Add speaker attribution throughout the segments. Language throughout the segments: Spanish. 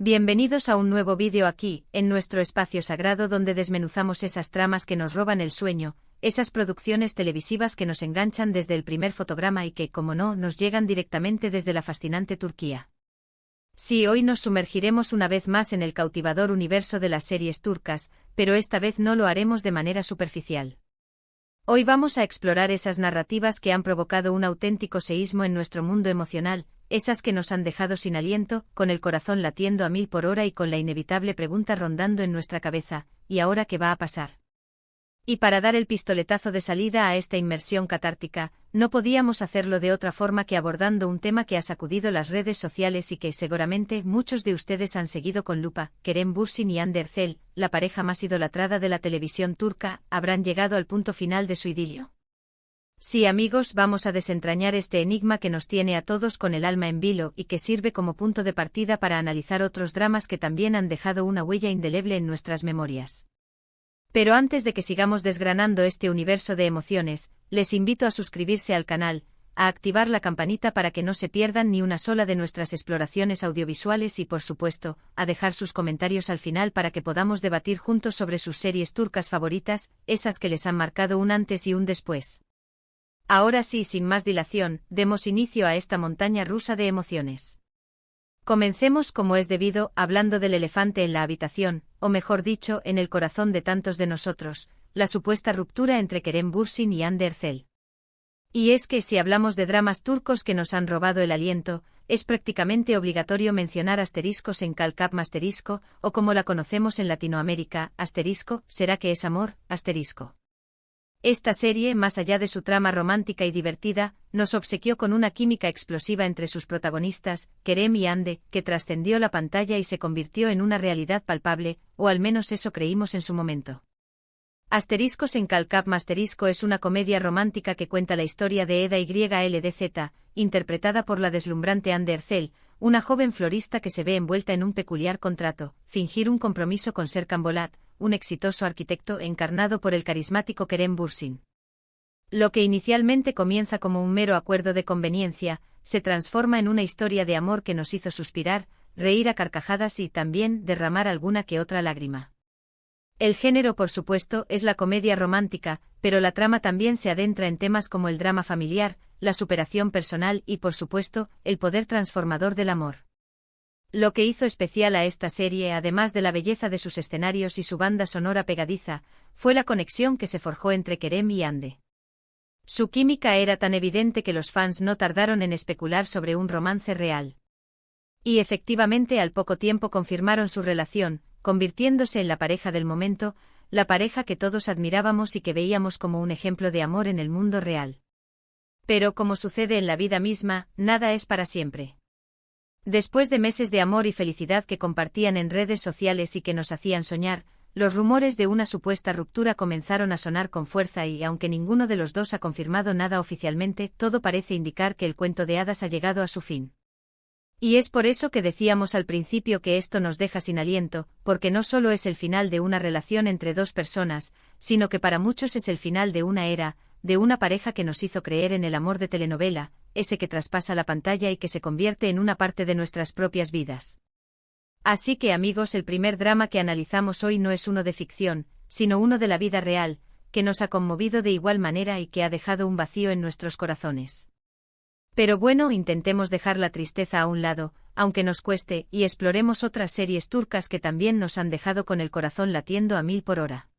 Speaker 1: Bienvenidos a un nuevo vídeo aquí, en nuestro espacio sagrado donde desmenuzamos esas tramas que nos roban el sueño, esas producciones televisivas que nos enganchan desde el primer fotograma y que, como no, nos llegan directamente desde la fascinante Turquía. Sí, hoy nos sumergiremos una vez más en el cautivador universo de las series turcas, pero esta vez no lo haremos de manera superficial. Hoy vamos a explorar esas narrativas que han provocado un auténtico seísmo en nuestro mundo emocional, esas que nos han dejado sin aliento, con el corazón latiendo a 1000 por hora y con la inevitable pregunta rondando en nuestra cabeza, ¿y ahora qué va a pasar? Y para dar el pistoletazo de salida a esta inmersión catártica, no podíamos hacerlo de otra forma que abordando un tema que ha sacudido las redes sociales y que seguramente muchos de ustedes han seguido con lupa. Kerem Bürsin y Hande Erçel, la pareja más idolatrada de la televisión turca, habrán llegado al punto final de su idilio. Sí, amigos, vamos a desentrañar este enigma que nos tiene a todos con el alma en vilo y que sirve como punto de partida para analizar otros dramas que también han dejado una huella indeleble en nuestras memorias. Pero antes de que sigamos desgranando este universo de emociones, les invito a suscribirse al canal, a activar la campanita para que no se pierdan ni una sola de nuestras exploraciones audiovisuales y, por supuesto, a dejar sus comentarios al final para que podamos debatir juntos sobre sus series turcas favoritas, esas que les han marcado un antes y un después. Ahora sí, sin más dilación, demos inicio a esta montaña rusa de emociones. Comencemos como es debido, hablando del elefante en la habitación, o mejor dicho, en el corazón de tantos de nosotros, la supuesta ruptura entre Kerem Bürsin y Hande Erçel. Y es que si hablamos de dramas turcos que nos han robado el aliento, es prácticamente obligatorio mencionar asteriscos en Calcap asterisco, o como la conocemos en Latinoamérica, asterisco, ¿será que es amor? Asterisco. Esta serie, más allá de su trama romántica y divertida, nos obsequió con una química explosiva entre sus protagonistas, Kerem y Hande, que trascendió la pantalla y se convirtió en una realidad palpable, o al menos eso creímos en su momento. Asteriscos en Calcap asterisco es una comedia romántica que cuenta la historia de Eda YLDZ, interpretada por la deslumbrante Hande Erçel, una joven florista que se ve envuelta en un peculiar contrato, fingir un compromiso con Serkan Bolat, un exitoso arquitecto encarnado por el carismático Kerem Bürsin. Lo que inicialmente comienza como un mero acuerdo de conveniencia, se transforma en una historia de amor que nos hizo suspirar, reír a carcajadas y también derramar alguna que otra lágrima. El género, por supuesto, es la comedia romántica, pero la trama también se adentra en temas como el drama familiar, la superación personal y, por supuesto, el poder transformador del amor. Lo que hizo especial a esta serie, además de la belleza de sus escenarios y su banda sonora pegadiza, fue la conexión que se forjó entre Kerem y Hande. Su química era tan evidente que los fans no tardaron en especular sobre un romance real. Y efectivamente al poco tiempo confirmaron su relación, convirtiéndose en la pareja del momento, la pareja que todos admirábamos y que veíamos como un ejemplo de amor en el mundo real. Pero como sucede en la vida misma, nada es para siempre. Después de meses de amor y felicidad que compartían en redes sociales y que nos hacían soñar, los rumores de una supuesta ruptura comenzaron a sonar con fuerza y, aunque ninguno de los dos ha confirmado nada oficialmente, todo parece indicar que el cuento de hadas ha llegado a su fin. Y es por eso que decíamos al principio que esto nos deja sin aliento, porque no solo es el final de una relación entre dos personas, sino que para muchos es el final de una era, de una pareja que nos hizo creer en el amor de telenovela, ese que traspasa la pantalla y que se convierte en una parte de nuestras propias vidas. Así que, amigos, el primer drama que analizamos hoy no es uno de ficción, sino uno de la vida real, que nos ha conmovido de igual manera y que ha dejado un vacío en nuestros corazones. Pero bueno, intentemos dejar la tristeza a un lado, aunque nos cueste, y exploremos otras series turcas que también nos han dejado con el corazón latiendo a 1000 por hora.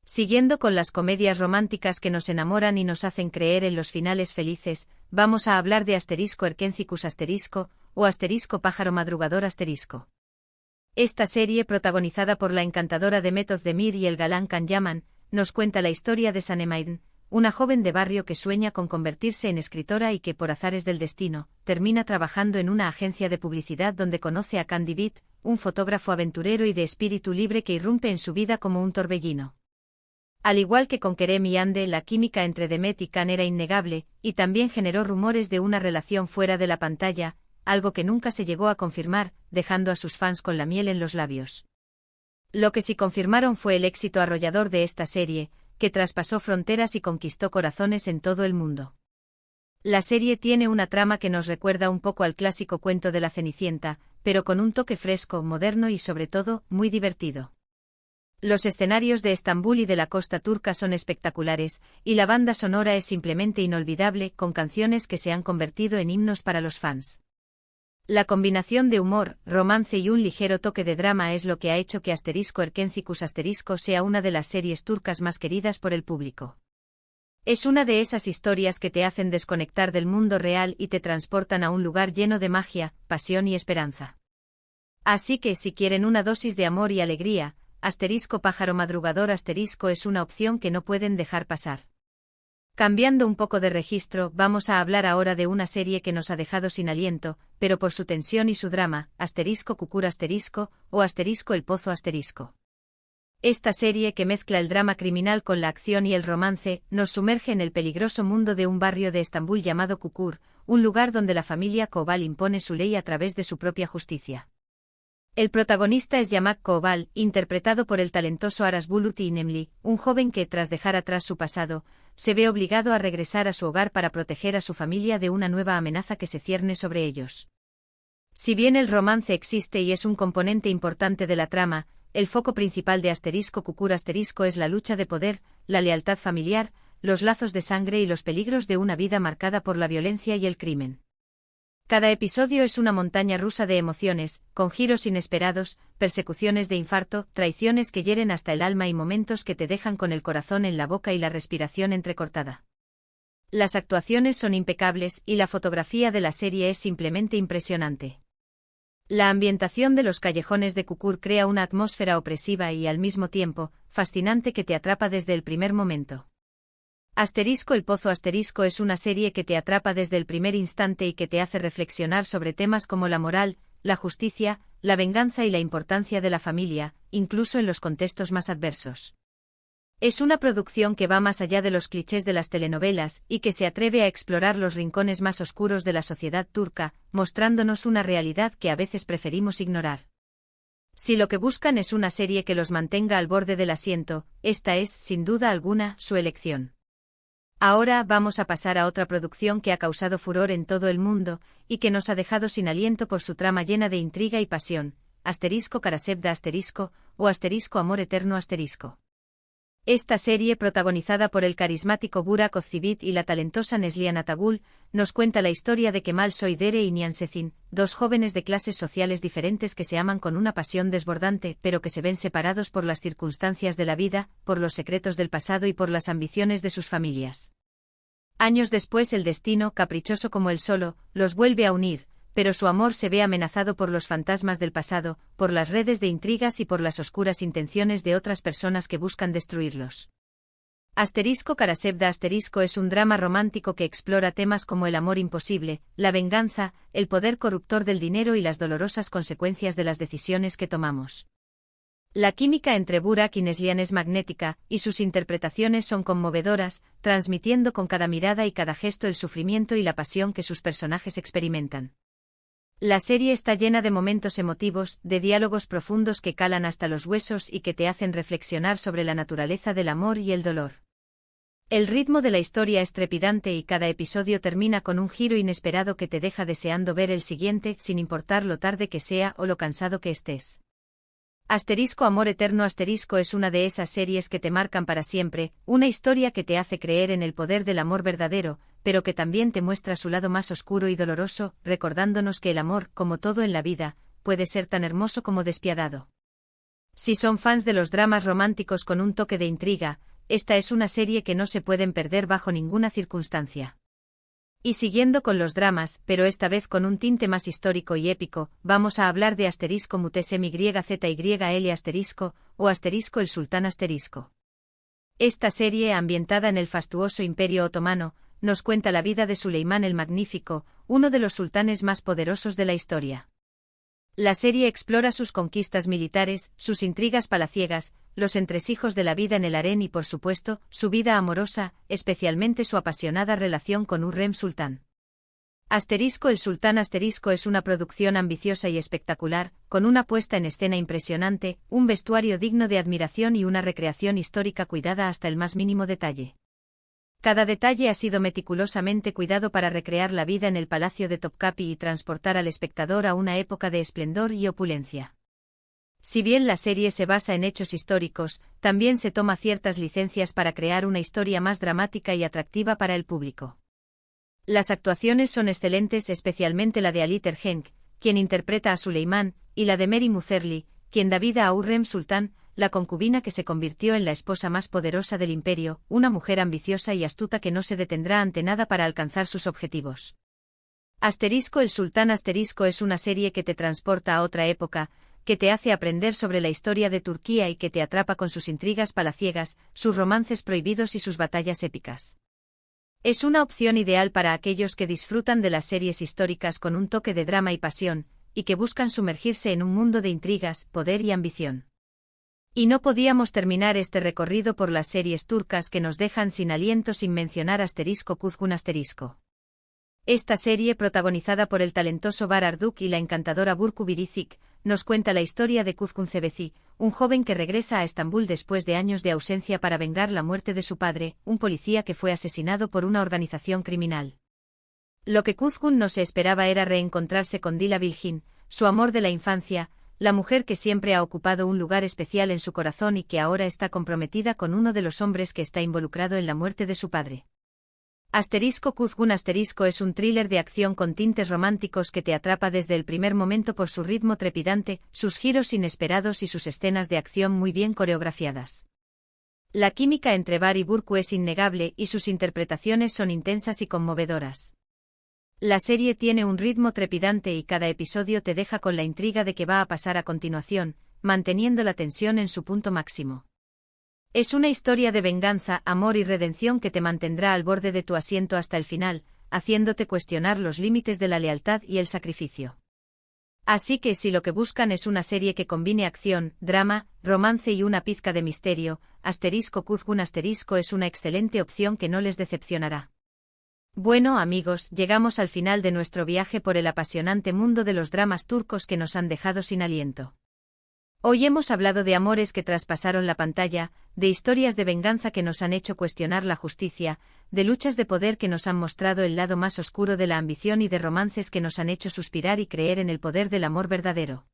Speaker 1: Siguiendo con las comedias románticas que nos enamoran y nos hacen creer en los finales felices, vamos a hablar de asterisco Erkencikus asterisco, o asterisco pájaro madrugador asterisco. Esta serie, protagonizada por la encantadora Demet Özdemir y el galán Can Yaman, nos cuenta la historia de Sanem Aydın, una joven de barrio que sueña con convertirse en escritora y que, por azares del destino, termina trabajando en una agencia de publicidad donde conoce a Can Divit, un fotógrafo aventurero y de espíritu libre que irrumpe en su vida como un torbellino. Al igual que con Kerem y Hande, la química entre Demet y Can era innegable, y también generó rumores de una relación fuera de la pantalla, algo que nunca se llegó a confirmar, dejando a sus fans con la miel en los labios. Lo que sí confirmaron fue el éxito arrollador de esta serie, que traspasó fronteras y conquistó corazones en todo el mundo. La serie tiene una trama que nos recuerda un poco al clásico cuento de la Cenicienta, pero con un toque fresco, moderno y sobre todo, muy divertido. Los escenarios de Estambul y de la costa turca son espectaculares, y la banda sonora es simplemente inolvidable, con canciones que se han convertido en himnos para los fans. La combinación de humor, romance y un ligero toque de drama es lo que ha hecho que Erkencikus sea una de las series turcas más queridas por el público. Es una de esas historias que te hacen desconectar del mundo real y te transportan a un lugar lleno de magia, pasión y esperanza. Así que si quieren una dosis de amor y alegría, Pájaro Madrugador es una opción que no pueden dejar pasar. Cambiando un poco de registro, vamos a hablar ahora de una serie que nos ha dejado sin aliento, pero por su tensión y su drama, Kukur o El Pozo . Esta serie que mezcla el drama criminal con la acción y el romance, nos sumerge en el peligroso mundo de un barrio de Estambul llamado Kukur, un lugar donde la familia Koval impone su ley a través de su propia justicia. El protagonista es Yamak Koval, interpretado por el talentoso Aras Bulut İynemli, un joven que, tras dejar atrás su pasado, se ve obligado a regresar a su hogar para proteger a su familia de una nueva amenaza que se cierne sobre ellos. Si bien el romance existe y es un componente importante de la trama, el foco principal de Kukur es la lucha de poder, la lealtad familiar, los lazos de sangre y los peligros de una vida marcada por la violencia y el crimen. Cada episodio es una montaña rusa de emociones, con giros inesperados, persecuciones de infarto, traiciones que hieren hasta el alma y momentos que te dejan con el corazón en la boca y la respiración entrecortada. Las actuaciones son impecables y la fotografía de la serie es simplemente impresionante. La ambientación de los callejones de Kukur crea una atmósfera opresiva y al mismo tiempo, fascinante que te atrapa desde el primer momento. El Pozo es una serie que te atrapa desde el primer instante y que te hace reflexionar sobre temas como la moral, la justicia, la venganza y la importancia de la familia, incluso en los contextos más adversos. Es una producción que va más allá de los clichés de las telenovelas y que se atreve a explorar los rincones más oscuros de la sociedad turca, mostrándonos una realidad que a veces preferimos ignorar. Si lo que buscan es una serie que los mantenga al borde del asiento, esta es, sin duda alguna, su elección. Ahora vamos a pasar a otra producción que ha causado furor en todo el mundo, y que nos ha dejado sin aliento por su trama llena de intriga y pasión, Karasevda o Amor Eterno . Esta serie, protagonizada por el carismático Burak Özçivit y la talentosa Neslihan Atagul, nos cuenta la historia de Kemal Soydere y Nihan Sezin, dos jóvenes de clases sociales diferentes que se aman con una pasión desbordante, pero que se ven separados por las circunstancias de la vida, por los secretos del pasado y por las ambiciones de sus familias. Años después el destino, caprichoso como el solo, los vuelve a unir, pero su amor se ve amenazado por los fantasmas del pasado, por las redes de intrigas y por las oscuras intenciones de otras personas que buscan destruirlos. Karasevda es un drama romántico que explora temas como el amor imposible, la venganza, el poder corruptor del dinero y las dolorosas consecuencias de las decisiones que tomamos. La química entre Burak y Neslihan es magnética, y sus interpretaciones son conmovedoras, transmitiendo con cada mirada y cada gesto el sufrimiento y la pasión que sus personajes experimentan. La serie está llena de momentos emotivos, de diálogos profundos que calan hasta los huesos y que te hacen reflexionar sobre la naturaleza del amor y el dolor. El ritmo de la historia es trepidante y cada episodio termina con un giro inesperado que te deja deseando ver el siguiente, sin importar lo tarde que sea o lo cansado que estés. Amor Eterno es una de esas series que te marcan para siempre, una historia que te hace creer en el poder del amor verdadero, pero que también te muestra su lado más oscuro y doloroso, recordándonos que el amor, como todo en la vida, puede ser tan hermoso como despiadado. Si son fans de los dramas románticos con un toque de intriga, esta es una serie que no se pueden perder bajo ninguna circunstancia. Y siguiendo con los dramas, pero esta vez con un tinte más histórico y épico, vamos a hablar de *MyZYL o El Sultán . Esta serie, ambientada en el fastuoso Imperio Otomano, nos cuenta la vida de Suleimán el Magnífico, uno de los sultanes más poderosos de la historia. La serie explora sus conquistas militares, sus intrigas palaciegas, los entresijos de la vida en el harén y por supuesto, su vida amorosa, especialmente su apasionada relación con Hürrem Sultán. El Sultán es una producción ambiciosa y espectacular, con una puesta en escena impresionante, un vestuario digno de admiración y una recreación histórica cuidada hasta el más mínimo detalle. Cada detalle ha sido meticulosamente cuidado para recrear la vida en el palacio de Topkapi y transportar al espectador a una época de esplendor y opulencia. Si bien la serie se basa en hechos históricos, también se toma ciertas licencias para crear una historia más dramática y atractiva para el público. Las actuaciones son excelentes, especialmente la de Ali Tergenk, quien interpreta a Suleimán, y la de Mary Muzerli, quien da vida a Hurrem Sultán, la concubina que se convirtió en la esposa más poderosa del imperio, una mujer ambiciosa y astuta que no se detendrá ante nada para alcanzar sus objetivos. El Sultán es una serie que te transporta a otra época, que te hace aprender sobre la historia de Turquía y que te atrapa con sus intrigas palaciegas, sus romances prohibidos y sus batallas épicas. Es una opción ideal para aquellos que disfrutan de las series históricas con un toque de drama y pasión, y que buscan sumergirse en un mundo de intrigas, poder y ambición. Y no podíamos terminar este recorrido por las series turcas que nos dejan sin aliento sin mencionar Kuzgun *. Esta serie, protagonizada por el talentoso Bahar Arduk y la encantadora Burcu Biricik, nos cuenta la historia de Kuzgun Cebeci, un joven que regresa a Estambul después de años de ausencia para vengar la muerte de su padre, un policía que fue asesinado por una organización criminal. Lo que Kuzgun no se esperaba era reencontrarse con Dila Bilgin, su amor de la infancia, la mujer que siempre ha ocupado un lugar especial en su corazón y que ahora está comprometida con uno de los hombres que está involucrado en la muerte de su padre. Kuzgun es un thriller de acción con tintes románticos que te atrapa desde el primer momento por su ritmo trepidante, sus giros inesperados y sus escenas de acción muy bien coreografiadas. La química entre Bahar y Burcu es innegable y sus interpretaciones son intensas y conmovedoras. La serie tiene un ritmo trepidante y cada episodio te deja con la intriga de qué va a pasar a continuación, manteniendo la tensión en su punto máximo. Es una historia de venganza, amor y redención que te mantendrá al borde de tu asiento hasta el final, haciéndote cuestionar los límites de la lealtad y el sacrificio. Así que si lo que buscan es una serie que combine acción, drama, romance y una pizca de misterio, Kuzgun es una excelente opción que no les decepcionará. Bueno amigos, llegamos al final de nuestro viaje por el apasionante mundo de los dramas turcos que nos han dejado sin aliento. Hoy hemos hablado de amores que traspasaron la pantalla, de historias de venganza que nos han hecho cuestionar la justicia, de luchas de poder que nos han mostrado el lado más oscuro de la ambición y de romances que nos han hecho suspirar y creer en el poder del amor verdadero.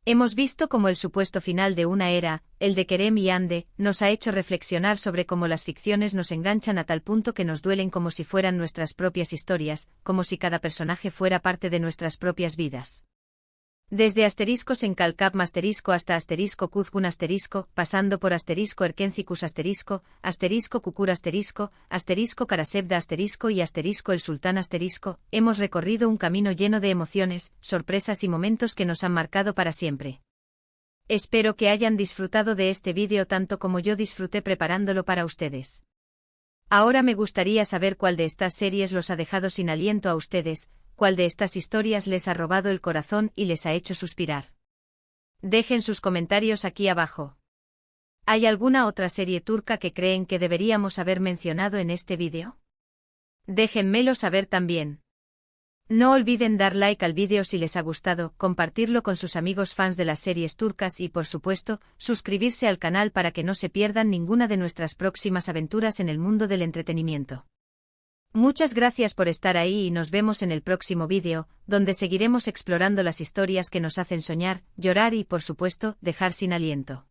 Speaker 1: Hemos visto cómo el supuesto final de una era, el de Kerem y Hande, nos ha hecho reflexionar sobre cómo las ficciones nos enganchan a tal punto que nos duelen como si fueran nuestras propias historias, como si cada personaje fuera parte de nuestras propias vidas. Desde *Sencalcap hasta Kuzgun pasando por Erkencicus Kukur Karasebda y el Sultán hemos recorrido un camino lleno de emociones, sorpresas y momentos que nos han marcado para siempre. Espero que hayan disfrutado de este vídeo tanto como yo disfruté preparándolo para ustedes. Ahora me gustaría saber cuál de estas series los ha dejado sin aliento a ustedes, cuál de estas historias les ha robado el corazón y les ha hecho suspirar. Dejen sus comentarios aquí abajo. ¿Hay alguna otra serie turca que creen que deberíamos haber mencionado en este vídeo? Déjenmelo saber también. No olviden dar like al vídeo si les ha gustado, compartirlo con sus amigos fans de las series turcas y por supuesto, suscribirse al canal para que no se pierdan ninguna de nuestras próximas aventuras en el mundo del entretenimiento. Muchas gracias por estar ahí y nos vemos en el próximo vídeo, donde seguiremos explorando las historias que nos hacen soñar, llorar y por supuesto, dejar sin aliento.